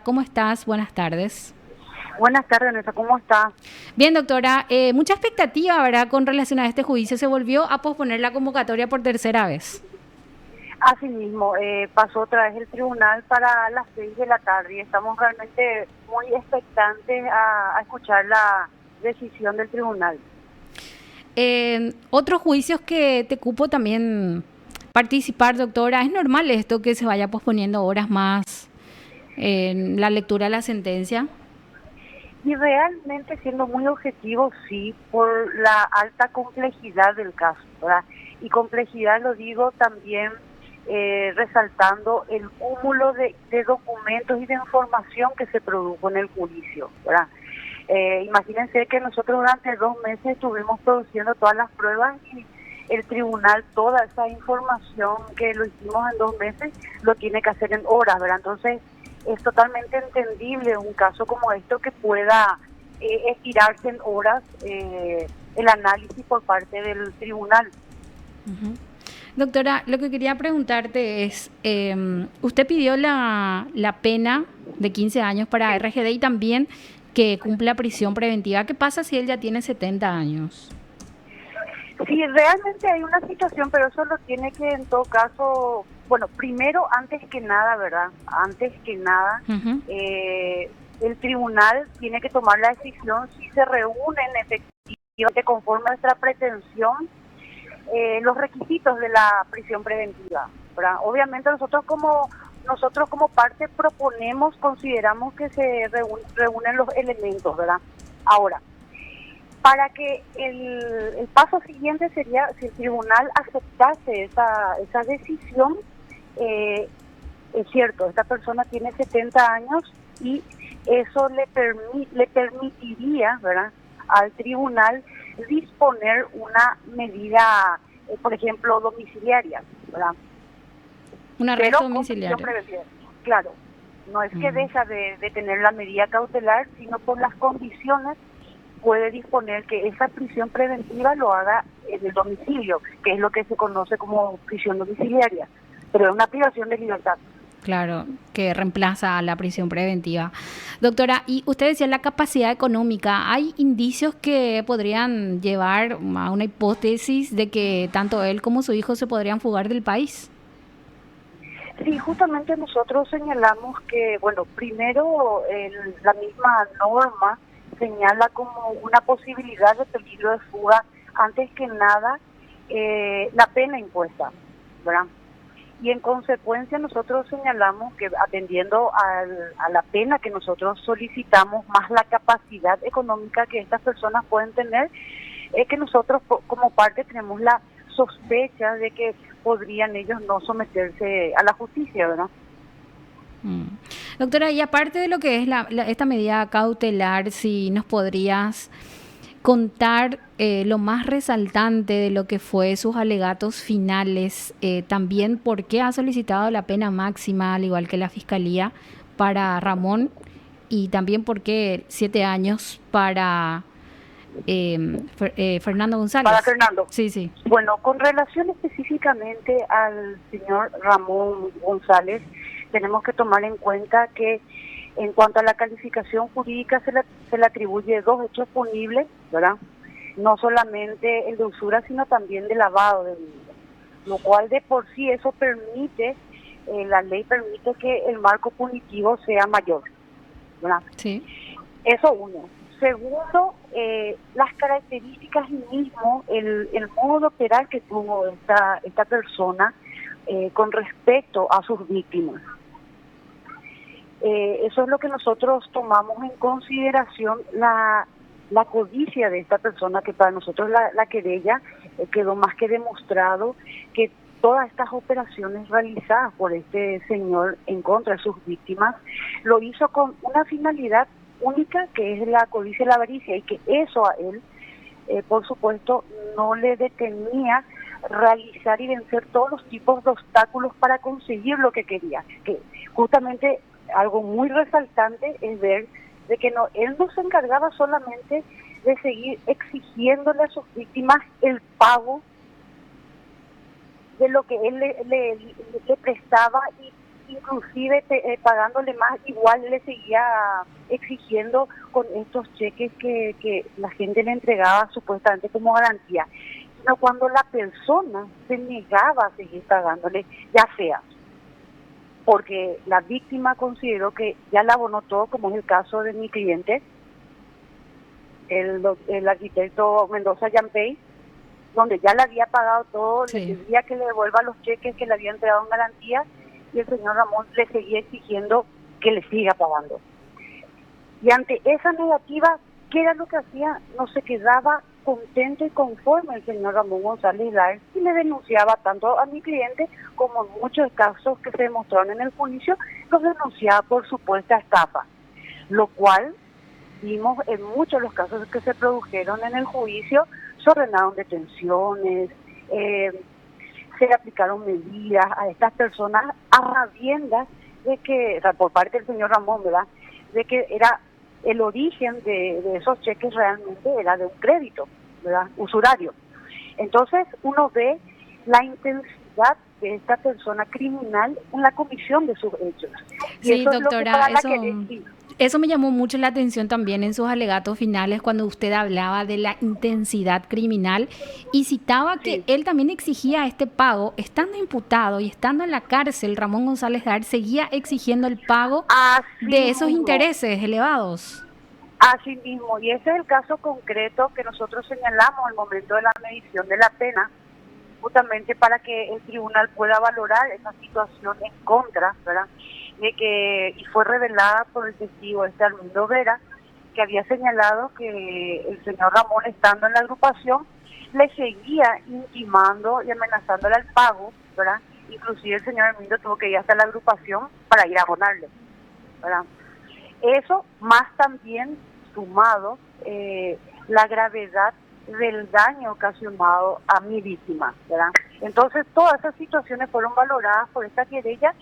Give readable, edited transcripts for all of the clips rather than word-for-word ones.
¿Cómo estás? Buenas tardes. Buenas tardes, Nessa, ¿cómo está? Bien, doctora, mucha expectativa, ¿verdad? Con relación a este juicio, se volvió a posponer la convocatoria por tercera vez. Asimismo, pasó otra vez el tribunal para las 6 de la tarde y estamos realmente muy expectantes a escuchar la decisión del tribunal. Otros juicios que te cupo también participar, doctora, ¿es normal esto que se vaya posponiendo horas más en la lectura de la sentencia? Y realmente, siendo muy objetivo, sí, por la alta complejidad del caso, ¿verdad? Y complejidad lo digo también resaltando el cúmulo de documentos y de información que se produjo en el juicio, ¿verdad? Imagínense que nosotros durante 2 meses estuvimos produciendo todas las pruebas y el tribunal toda esa información que lo hicimos en 2 meses lo tiene que hacer en horas, ¿verdad? Entonces es totalmente entendible un caso como esto que pueda estirarse en horas el análisis por parte del tribunal. Ujú. Doctora, lo que quería preguntarte es, usted pidió la pena de 15 años para Sí. RGD y también que cumpla prisión preventiva. ¿Qué pasa si él ya tiene 70 años? Sí, realmente hay una situación, pero eso lo tiene que en todo caso, bueno, primero, antes que nada, ¿verdad? Antes que nada, Ujú. el tribunal tiene que tomar la decisión si se reúnen efectivamente conforme a nuestra pretensión los requisitos de la prisión preventiva, ¿verdad? Obviamente nosotros como parte proponemos, consideramos que se reúnen los elementos, ¿verdad? Ahora, para que el paso siguiente sería si el tribunal aceptase esa decisión. eh, es cierto, esta persona tiene 70 años y eso le permitiría, ¿verdad?, al tribunal disponer una medida, por ejemplo, domiciliaria, ¿verdad? Un arresto Pero con prisión domiciliario. preventiva. Claro, no es que Mm. deja de tener la medida cautelar, sino por las condiciones puede disponer que esa prisión preventiva lo haga en el domicilio, que es lo que se conoce como prisión domiciliaria, pero es una privación de libertad. Claro, que reemplaza a la prisión preventiva. Doctora, y usted decía la capacidad económica. ¿Hay indicios que podrían llevar a una hipótesis de que tanto él como su hijo se podrían fugar del país? Sí, justamente nosotros señalamos que, bueno, primero la misma norma señala como una posibilidad de peligro de fuga, antes que nada, la pena impuesta, ¿verdad? Y en consecuencia nosotros señalamos que atendiendo a la pena que nosotros solicitamos, más la capacidad económica que estas personas pueden tener, es que nosotros como parte tenemos la sospecha de que podrían ellos no someterse a la justicia, ¿verdad? Mm. Doctora, y aparte de lo que es esta medida cautelar, si nos podrías contar lo más resaltante de lo que fue sus alegatos finales, también por qué ha solicitado la pena máxima, al igual que la Fiscalía, para Ramón, y también por qué 7 años para Fernando Para González. Fernando. Sí, sí. Bueno, con relación específicamente al señor Ramón González, tenemos que tomar en cuenta que en cuanto a la calificación jurídica se le atribuye dos hechos punibles, ¿verdad? No solamente el de usura, sino también de lavado de dinero, lo cual de por sí eso permite, la ley permite que el marco punitivo sea mayor, ¿verdad? Sí. Eso uno. Segundo, las características y mismo el modo de operar que tuvo esta persona con respecto a sus víctimas. Eso es lo que nosotros tomamos en consideración, la codicia de esta persona, que para nosotros la querella quedó más que demostrado que todas estas operaciones realizadas por este señor en contra de sus víctimas lo hizo con una finalidad única, que es la codicia y la avaricia, y que eso a él, por supuesto, no le detenía realizar y vencer todos los tipos de obstáculos para conseguir lo que quería. Que justamente algo muy resaltante es ver de que él no se encargaba solamente de seguir exigiéndole a sus víctimas el pago de lo que él le prestaba y inclusive pagándole más, igual le seguía exigiendo con estos cheques que la gente le entregaba supuestamente como garantía. Sino cuando la persona se negaba a seguir pagándole, ya sea porque la víctima consideró que ya la abonó todo, como es el caso de mi cliente, el arquitecto Mendoza Yampey, donde ya le había pagado todo, Sí. le pedía que le devuelva los cheques que le había entregado en garantía, y el señor Ramón le seguía exigiendo que le siga pagando. Y ante esa negativa, ¿qué era lo que hacía? No se quedaba contento y conforme el señor Ramón González Láez y le denunciaba tanto a mi cliente como en muchos casos que se demostraron en el juicio, los denunciaba por supuesta estafa, lo cual vimos en muchos de los casos que se produjeron en el juicio. Se ordenaron detenciones, se le aplicaron medidas a estas personas a sabiendas de que, o sea, por parte del señor Ramón, ¿verdad?, de que era el origen de esos cheques realmente era de un crédito, ¿verdad?, usurario. Entonces uno ve la intensidad de esta persona criminal en la comisión de sus hechos. Y Sí, eso es lo que doctora, para la eso me llamó mucho la atención también en sus alegatos finales cuando usted hablaba de la intensidad criminal y citaba que sí, él también exigía este pago, estando imputado y estando en la cárcel. Ramón González Dar seguía exigiendo el pago así de esos mismo. intereses elevados. Así mismo, y ese es el caso concreto que nosotros señalamos al momento de la medición de la pena, justamente para que el tribunal pueda valorar esa situación en contra, ¿verdad?, de que, y fue revelada por el testigo Armindo Vera, que había señalado que el señor Ramón, estando en la agrupación, le seguía intimando y amenazándole al pago, ¿verdad? Inclusive el señor Armindo tuvo que ir hasta la agrupación para ir a abonarle, ¿verdad? Eso, más también sumado la gravedad del daño ocasionado a mi víctima, ¿verdad? Entonces, todas esas situaciones fueron valoradas por esta querella,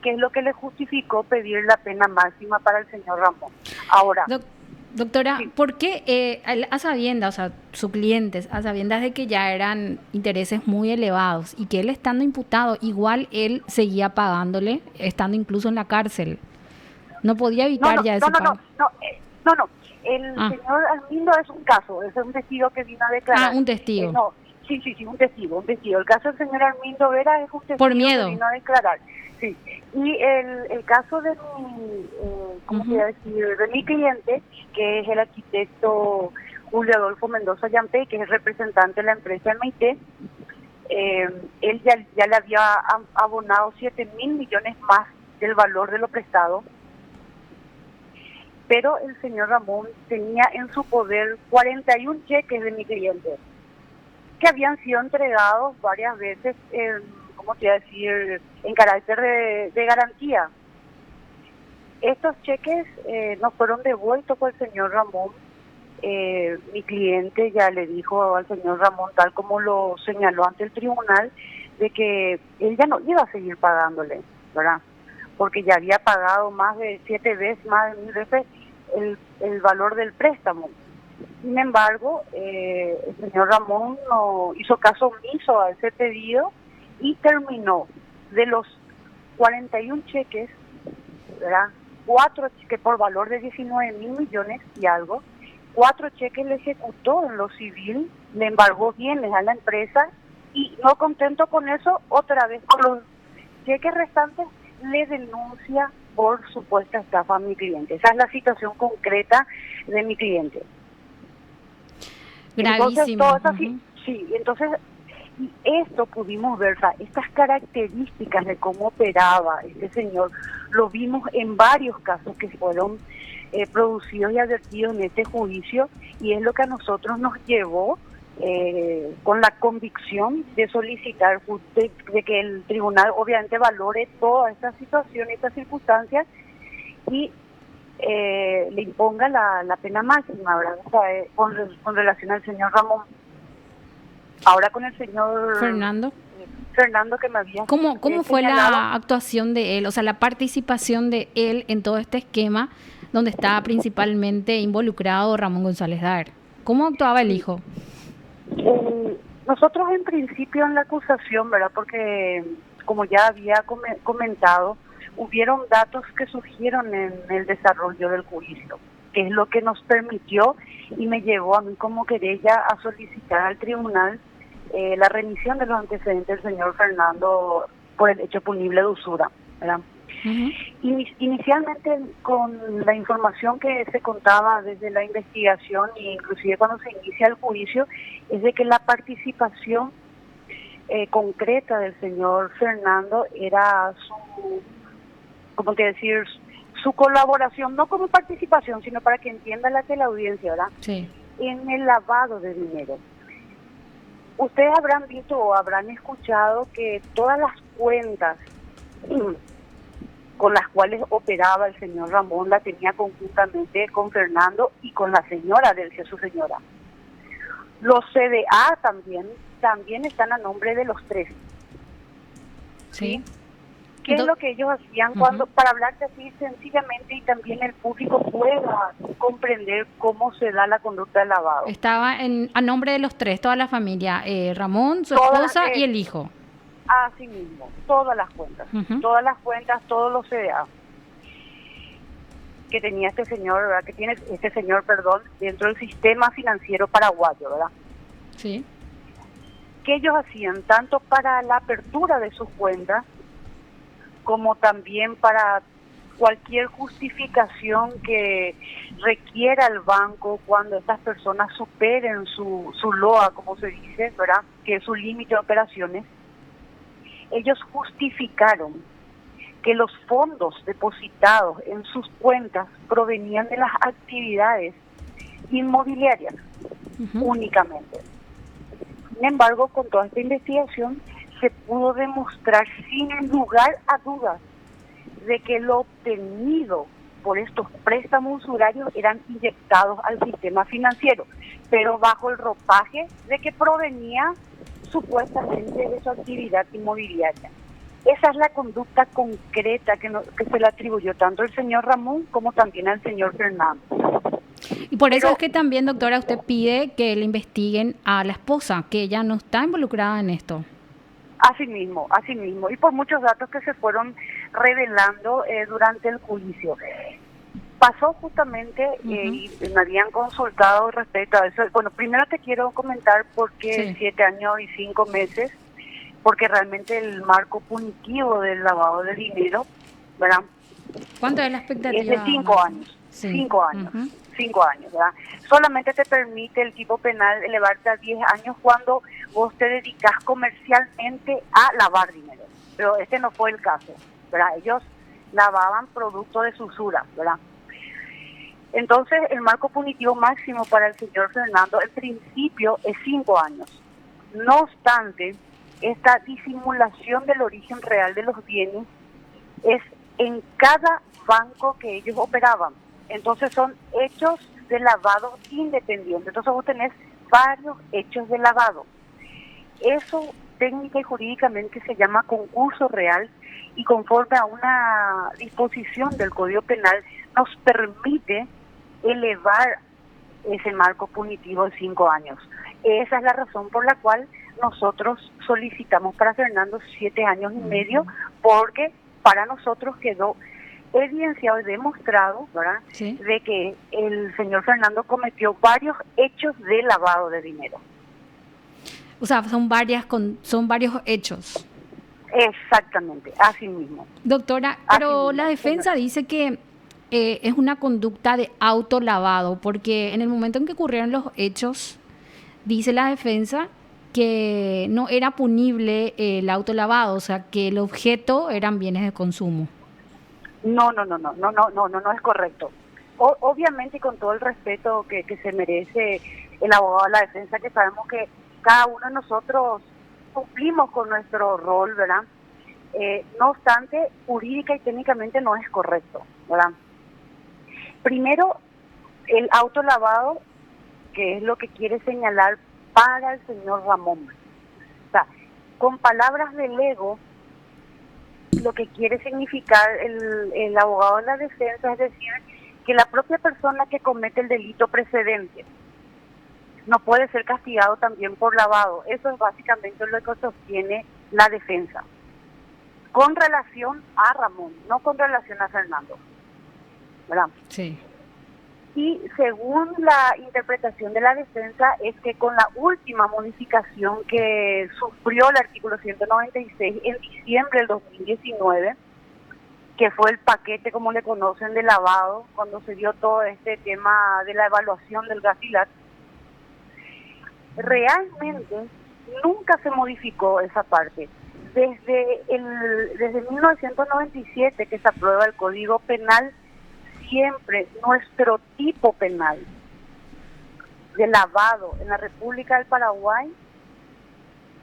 que es lo que le justificó pedir la pena máxima para el señor Ramón. Ahora, Doctora, sí, ¿por qué a sabiendas, o sea, sus clientes, a sabiendas de que ya eran intereses muy elevados y que él estando imputado, igual él seguía pagándole, estando incluso en la cárcel? No podía no, evitar no, ya no, ese no, no, pago. no, no, el Ah, señor Armindo es un caso, es un testigo que vino a declarar. un testigo. No, sí, un testigo, un testigo. El caso del señor Armindo Vera es un Por testigo que miedo. vino a declarar, sí. Y el caso de mi, ¿cómo te voy Ujú. a decir?, de mi cliente, que es el arquitecto Julio Adolfo Mendoza Yampey, que es el representante de la empresa MIT, él ya le había abonado 7.000 millones más del valor de lo prestado, pero el señor Ramón tenía en su poder 41 cheques de mi cliente, que habían sido entregados varias veces, ¿cómo te iba a decir?, en carácter de garantía. Estos cheques no fueron devueltos por el señor Ramón. Mi cliente ya le dijo al señor Ramón, tal como lo señaló ante el tribunal, de que él ya no iba a seguir pagándole, ¿verdad?, porque ya había pagado más de 7 veces, más de 1.000 veces el valor del préstamo. Sin embargo, el señor Ramón no hizo caso omiso a ese pedido y terminó de los 41 cheques, ¿verdad?, 4 cheques por valor de 19.000 millones y algo, 4 cheques le ejecutó en lo civil, le embargó bienes a la empresa y no contento con eso, otra vez con los cheques restantes le denuncia por supuesta estafa a mi cliente. Esa es la situación concreta de mi cliente. Entonces, todo Gravísimo. eso sí, entonces, y esto pudimos ver, o sea, estas características de cómo operaba este señor, lo vimos en varios casos que fueron producidos y advertidos en este juicio, y es lo que a nosotros nos llevó con la convicción de solicitar de que el tribunal obviamente valore toda esta situación, estas circunstancias, y le imponga la pena máxima, ¿verdad? O sea, con relación al señor Ramón. Ahora con el señor Fernando, Fernando, que me había ¿cómo fue señalado. la actuación de él, o sea, la participación de él en todo este esquema donde estaba principalmente involucrado Ramón González Dar? ¿Cómo actuaba el Sí, hijo? nosotros en principio en la acusación, ¿verdad?, porque como ya había comentado, hubieron datos que surgieron en el desarrollo del juicio, que es lo que nos permitió y me llevó a mí como querella a solicitar al tribunal la remisión de los antecedentes del señor Fernando por el hecho punible de usura, ¿verdad? Ujú. Inicialmente, con la información que se contaba desde la investigación e inclusive cuando se inicia el juicio, es de que la participación concreta del señor Fernando era su, ¿cómo te decir? Su colaboración, no como participación, sino para que entienda la teleaudiencia, ¿verdad? Sí. En el lavado de dinero. Ustedes habrán visto o habrán escuchado que todas las cuentas con las cuales operaba el señor Ramón la tenía conjuntamente con Fernando y con la señora Delcia, su señora. Los CDA también están a nombre de los tres. Sí. ¿Qué es lo que ellos hacían cuando, para hablarte así sencillamente y también el público pueda comprender cómo se da la conducta del lavado? Estaba a nombre de los tres, toda la familia, Ramón, su Todas esposa y el hijo. Así mismo, todas las cuentas, todos los CDA que tenía este señor, ¿verdad? Que tiene este señor, perdón, dentro del sistema financiero paraguayo, ¿verdad? Sí. Que ellos hacían tanto para la apertura de sus cuentas como también para cualquier justificación que requiera el banco cuando estas personas superen su LOA, como se dice, ¿verdad? Que es su límite de operaciones. Ellos justificaron que los fondos depositados en sus cuentas provenían de las actividades inmobiliarias únicamente. Sin embargo, con toda esta investigación se pudo demostrar sin lugar a dudas de que lo obtenido por estos préstamos usurarios eran inyectados al sistema financiero, pero bajo el ropaje de que provenía supuestamente de su actividad inmobiliaria. Esa es la conducta concreta que se le atribuyó tanto al señor Ramón como también al señor Fernando. Y por eso es que también, doctora, usted pide que le investiguen a la esposa, que ella no está involucrada en esto. Así mismo, y por muchos datos que se fueron revelando durante el juicio. Pasó justamente, y me habían consultado respecto a eso. Bueno, primero te quiero comentar por qué 7 años y 5 meses, porque realmente el marco punitivo del lavado de dinero, ¿verdad? ¿Cuánto es la expectativa? Es de 5 años. Sí. 5 años. 5 años, ¿verdad? Solamente te permite el tipo penal elevarte a 10 años cuando vos te dedicas comercialmente a lavar dinero. Pero este no fue el caso, ¿verdad? Ellos lavaban producto de su usura, ¿verdad? Entonces, el marco punitivo máximo para el señor Fernando, en principio, es 5 años. No obstante, esta disimulación del origen real de los bienes es en cada banco que ellos operaban. Entonces son hechos de lavado independientes. Entonces vos tenés varios hechos de lavado. Eso técnica y jurídicamente se llama concurso real y conforme a una disposición del Código Penal nos permite elevar ese marco punitivo de 5 años. Esa es la razón por la cual nosotros solicitamos para Fernando 7 años y medio, porque para nosotros quedó evidenciado y demostrado, ¿verdad?, Sí. de que el señor Fernando cometió varios hechos de lavado de dinero. O sea, son varios hechos. Exactamente, así mismo. Doctora, pero la defensa dice que es una conducta de autolavado, porque en el momento en que ocurrieron los hechos, dice la defensa que no era punible el autolavado, o sea, que el objeto eran bienes de consumo. No es correcto. Obviamente, con todo el respeto que se merece el abogado de la defensa, que sabemos que cada uno de nosotros cumplimos con nuestro rol, ¿verdad? No obstante, jurídica y técnicamente no es correcto, ¿verdad? Primero, el autolavado, que es lo que quiere señalar para el señor Ramón. O sea, con palabras del ego, lo que quiere significar el abogado de la defensa es decir que la propia persona que comete el delito precedente no puede ser castigado también por lavado. Eso es básicamente lo que sostiene la defensa. con relación a Ramón, no con relación a Fernando, ¿verdad? Sí. Y según la interpretación de la defensa es que con la última modificación que sufrió el artículo 196 en diciembre del 2019, que fue el paquete, como le conocen, de lavado, cuando se dio todo este tema de la evaluación del gafilat, realmente nunca se modificó esa parte. Desde 1997 que se aprueba el Código Penal, siempre nuestro tipo penal de lavado en la República del Paraguay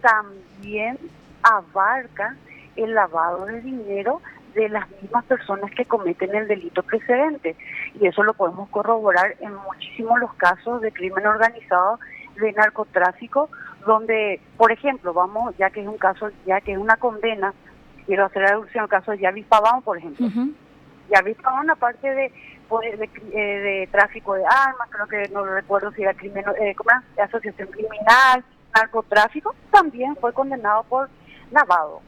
también abarca el lavado de dinero de las mismas personas que cometen el delito precedente. Y eso lo podemos corroborar en muchísimos los casos de crimen organizado, de narcotráfico, donde, por ejemplo, vamos, ya que es un caso, ya que es una condena, quiero hacer alusión al caso de Yavis Pavón, por ejemplo. Yavis Pavón, aparte de tráfico de armas, creo que no recuerdo si era crimen, asociación criminal, narcotráfico, también fue condenado por lavado,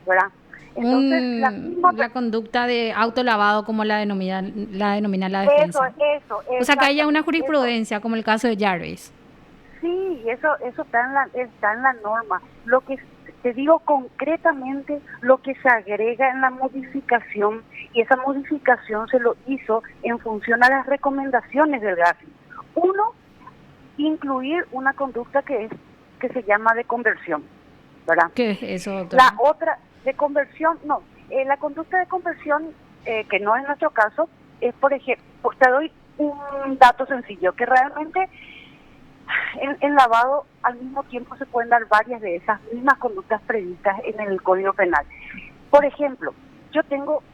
¿verdad? Entonces, la conducta de autolavado, como la denomina la defensa. Eso. O sea, que haya una jurisprudencia, como el caso de Jarvis. Sí, eso está en la norma. Lo que te digo concretamente, lo que se agrega en la modificación, y esa modificación se lo hizo en función a las recomendaciones del GAFI. Uno, incluir una conducta que se llama de conversión, ¿verdad? ¿Qué es eso, doctora? La otra, de conversión, no. La conducta de conversión, que no es nuestro caso, es, por ejemplo, te doy un dato sencillo, que realmente en lavado al mismo tiempo se pueden dar varias de esas mismas conductas previstas en el Código Penal. Por ejemplo, yo tengo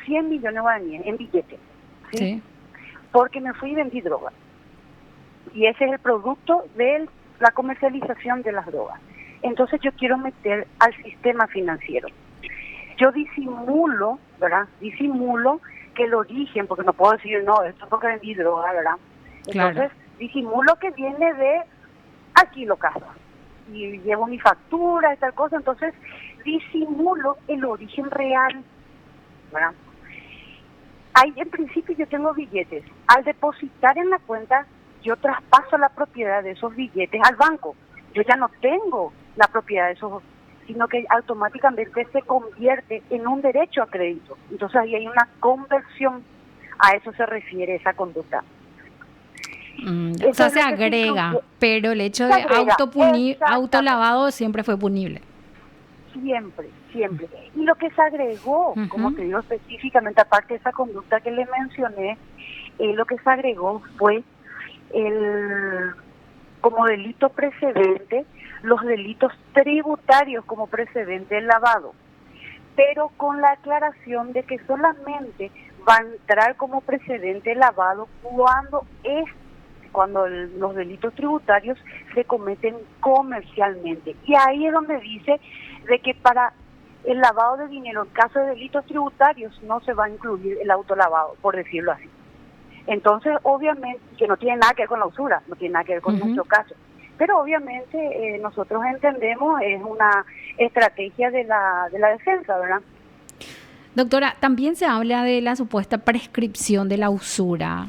100 millones de guaraníes en billetes, ¿sí? Porque me fui y vendí droga. Y ese es el producto de la comercialización de las drogas. Entonces yo quiero meter al sistema financiero. Yo disimulo, ¿verdad? Disimulo que el origen, porque no puedo decir, no, esto es porque vendí droga, ¿verdad? Entonces, disimulo que viene de aquí lo caso. Y llevo mi factura y tal cosa, entonces disimulo el origen real, ¿verdad? Ahí en principio yo tengo billetes. Al depositar en la cuenta, yo traspaso la propiedad de esos billetes al banco. Yo ya no tengo la propiedad de esos, sino que automáticamente se convierte en un derecho a crédito. Entonces ahí hay una conversión, a eso se refiere esa conducta. O sea, se agrega, pero el hecho de autolavado siempre fue punible. Siempre. Y lo que se agregó, como te digo específicamente, aparte de esa conducta que le mencioné, lo que se agregó fue como delito precedente, los delitos tributarios como precedente del lavado, pero con la aclaración de que solamente va a entrar como precedente el lavado cuando los delitos tributarios se cometen comercialmente. Y ahí es donde dice de que para el lavado de dinero, en caso de delitos tributarios, no se va a incluir el autolavado, por decirlo así. Entonces, obviamente, que no tiene nada que ver con la usura, no tiene nada que ver con nuestro caso. Pero obviamente nosotros entendemos, es una estrategia de la defensa, ¿verdad? Doctora, también se habla de la supuesta prescripción de la usura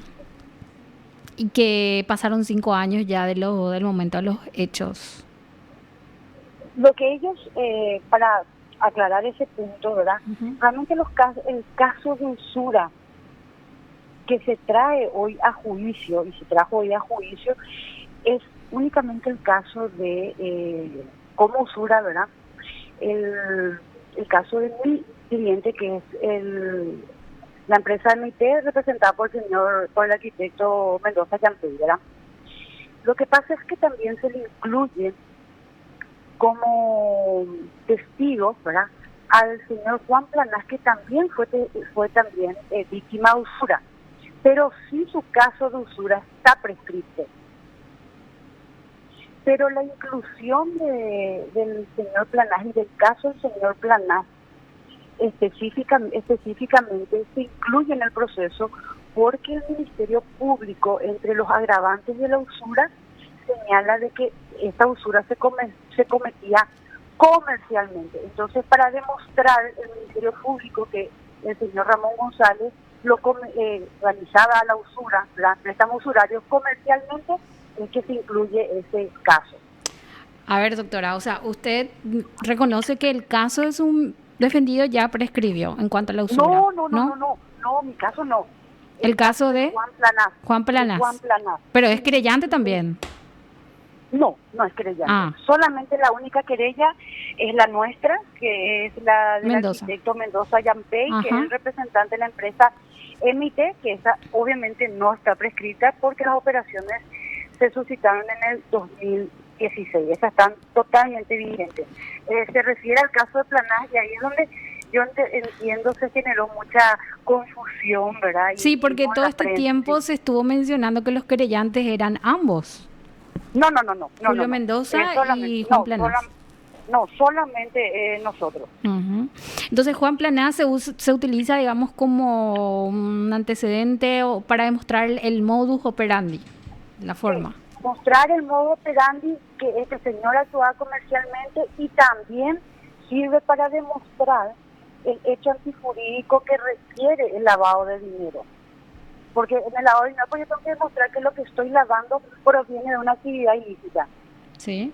y que pasaron 5 años ya del momento de los hechos. Lo que ellos, para aclarar ese punto, ¿verdad? Realmente el caso de usura que se trae hoy a juicio, y se trajo hoy a juicio, es únicamente el caso de, como usura, ¿verdad? El caso de mi cliente, que es la empresa MIT, representada por el arquitecto Mendoza Yampey, ¿verdad? Lo que pasa es que también se le incluye como testigo, ¿verdad?, al señor Juan Planás, que también fue también víctima de usura, pero sí su caso de usura está prescrito. Pero la inclusión del señor Planás y del caso del señor Planás específicamente se incluye en el proceso porque el Ministerio Público, entre los agravantes de la usura, señala de que esta usura se cometía comercialmente. Entonces, para demostrar el Ministerio Público que el señor Ramón González realizaba la usura, la préstamo usurario comercialmente, es que se incluye ese caso. A ver, doctora, o sea, usted reconoce que el caso de su defendido ya prescribió en cuanto a la usura. No, mi caso no. El caso de Juan Planás. Juan Planás. Juan Planás. Pero es querellante también. No es querellante. Ah. Solamente la única querella es la nuestra, que es la del arquitecto Mendoza Yampey, que es el representante de la empresa MIT, que esa obviamente no está prescrita porque las operaciones se suscitaron en el 2016. Esas están totalmente vigentes. Se refiere al caso de Planás y ahí es donde yo entiendo se generó mucha confusión, ¿verdad? Sí, porque todo este tiempo se estuvo mencionando que los querellantes eran ambos. No. Julio Mendoza y Juan Planás. Solamente nosotros. Entonces, Juan Planás se utiliza, digamos, como un antecedente o para demostrar el modus operandi, la forma. Mostrar el modus operandi que este señor actuaba comercialmente y también sirve para demostrar el hecho antijurídico que requiere el lavado de dinero. Porque en el lavado de dinero pues yo tengo que demostrar que lo que estoy lavando proviene de una actividad ilícita. Sí.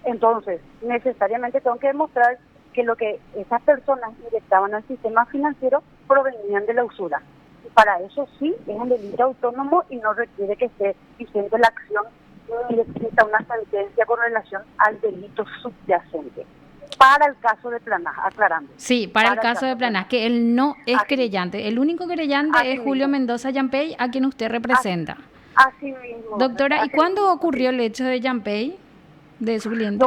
Entonces, necesariamente tengo que demostrar que lo que esas personas inyectaban al sistema financiero provenían de la usura. Y para eso sí es un delito autónomo y no requiere que esté vigente la acción ni exista una sentencia con relación al delito subyacente. Para el caso de Planás, aclarando. Sí, para el caso de Planás, que él no es querellante. El único querellante es Julio Mendoza Yampey, a quien usted representa. Así mismo. Doctora, ¿y cuándo ocurrió el hecho de Yampey, de su cliente?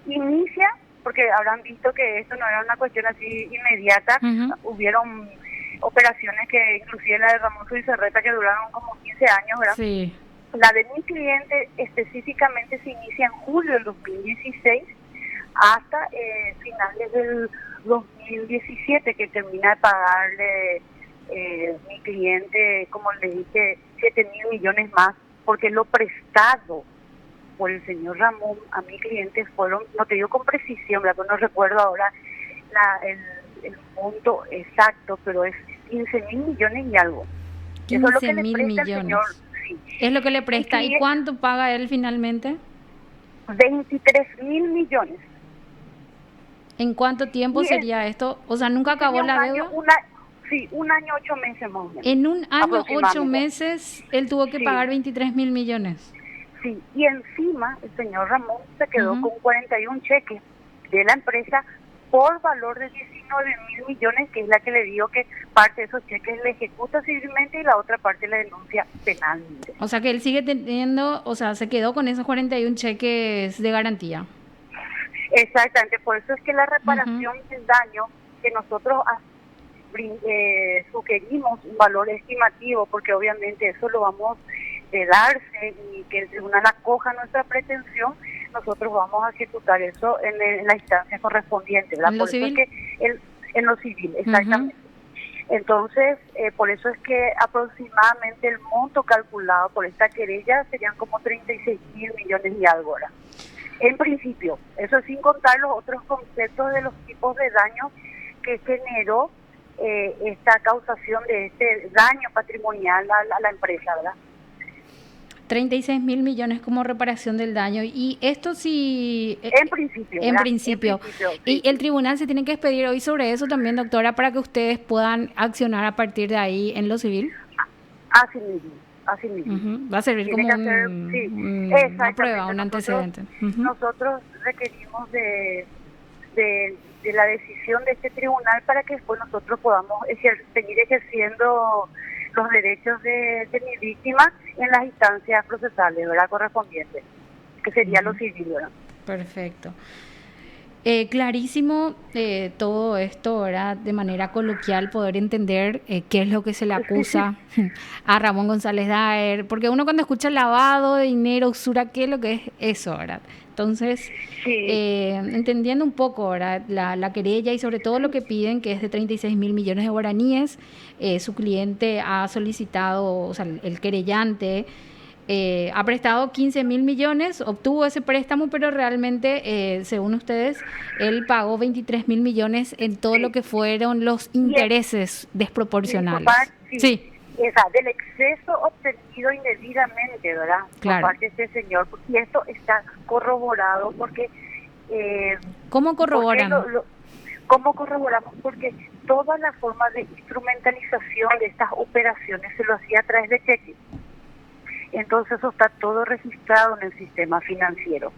Inicia, porque habrán visto que esto no era una cuestión así inmediata. Hubieron operaciones que, inclusive la de Ramón Suizerreta, que duraron como 15 años, ¿verdad? Sí. La de mi cliente específicamente se inicia en julio del 2016 hasta finales del 2017, que termina de pagarle mi cliente, como le dije, 7.000 millones más, porque lo prestado por el señor Ramón a mi cliente fueron, no te digo con precisión, ¿verdad? Pues no recuerdo ahora el monto exacto, pero es 15.000 millones y algo. 15.000 millones. Señor, sí. Es lo que le presta. ¿Y cuánto paga él finalmente? 23.000 millones. ¿En cuánto tiempo sería esto? O sea, ¿nunca acabó la deuda? Un año, 8 meses más o menos. En un año, 8 meses, él tuvo que pagar 23.000 millones. Sí, y encima el señor Ramón se quedó con 41 cheques de la empresa por valor de 19.000 millones, que es la que le digo que parte de esos cheques le ejecuta civilmente y la otra parte la denuncia penalmente. O sea, que él sigue teniendo, o sea, se quedó con esos 41 cheques de garantía. Exactamente, por eso es que la reparación del daño que nosotros sugerimos un valor estimativo, porque obviamente eso lo vamos a darse y que el tribunal acoja nuestra pretensión, nosotros vamos a ejecutar eso en la instancia correspondiente, ¿verdad? ¿En lo por civil? Eso es que en lo civil, exactamente. Entonces, por eso es que aproximadamente el monto calculado por esta querella serían como 36.000 millones y algo ahora. En principio, eso sin contar los otros conceptos de los tipos de daño que generó esta causación de este daño patrimonial a la empresa, ¿verdad? 36.000 millones como reparación del daño. Y esto sí... En principio. En principio. Sí. Y el tribunal se tiene que expedir hoy sobre eso también, doctora, para que ustedes puedan accionar a partir de ahí en lo civil. Así mismo. Va a servir como una prueba, un antecedente. Nosotros requerimos de la decisión de este tribunal para que después nosotros podamos seguir ejerciendo los derechos de mi víctima en las instancias procesales, ¿verdad? Correspondientes, que sería lo civil, ¿verdad? Perfecto. Clarísimo todo esto, ¿verdad? De manera coloquial poder entender qué es lo que se le acusa a Ramón González Daer, porque uno cuando escucha lavado de dinero, usura, ¿qué es lo que es eso, verdad? Entonces, entendiendo un poco, ¿verdad? La querella y sobre todo lo que piden, que es de 36.000 millones de guaraníes, su cliente ha solicitado, o sea, el querellante ha prestado 15.000 millones, obtuvo ese préstamo, pero realmente, según ustedes, él pagó 23.000 millones en todo lo Sí. que fueron los Y intereses y desproporcionales. sí, Sí, del exceso obtenido indebidamente, ¿verdad? Por claro. parte de este señor. Y esto está corroborado porque, eh, ¿Cómo porque corroboran? ¿cómo corroboramos? Porque toda la forma de instrumentalización de estas operaciones se lo hacía a través de cheques. Entonces eso está todo registrado en el sistema financiero.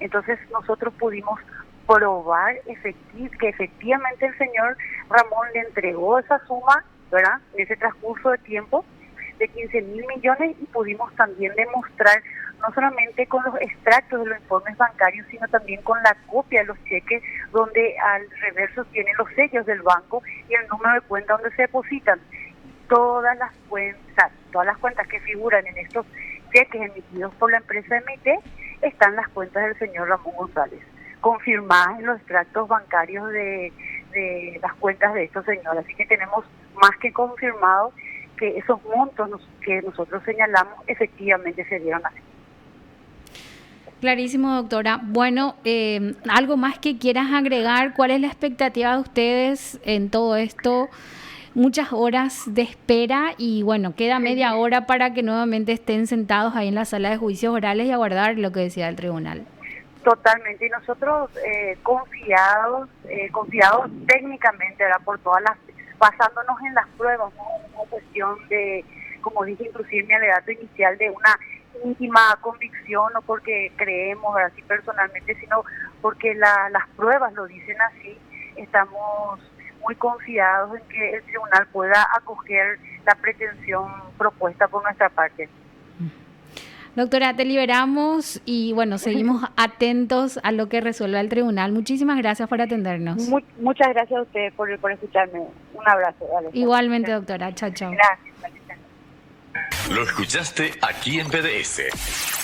Entonces nosotros pudimos probar que efectivamente el señor Ramón le entregó esa suma, ¿verdad? En ese transcurso de tiempo de 15.000 millones, y pudimos también demostrar, no solamente con los extractos de los informes bancarios, sino también con la copia de los cheques, donde al reverso tienen los sellos del banco y el número de cuenta donde se depositan. Todas las cuentas que figuran en estos cheques emitidos por la empresa MIT están las cuentas del señor Ramón González, confirmadas en los extractos bancarios de las cuentas de estos señores. Así que tenemos más que confirmado que esos montos que nosotros señalamos efectivamente se dieron así. Clarísimo, doctora. Bueno, algo más que quieras agregar, ¿cuál es la expectativa de ustedes en todo esto? Muchas horas de espera y bueno, queda Sí, media hora para que nuevamente estén sentados ahí en la sala de juicios orales y aguardar lo que decía el tribunal. totalmente. Y nosotros confiados técnicamente, ¿verdad? Basándonos en las pruebas, ¿no? Una cuestión de, como dije inclusive en mi alegato inicial, de una íntima convicción, no porque creemos así personalmente, sino porque las pruebas lo dicen así. Estamos muy confiados en que el tribunal pueda acoger la pretensión propuesta por nuestra parte. Doctora, te liberamos y bueno, seguimos atentos a lo que resuelva el tribunal. Muchísimas gracias por atendernos. Muchas gracias a ustedes por escucharme. Un abrazo, Alejandra. Igualmente, doctora. Chao, chao. Gracias. Lo escuchaste aquí en PDS.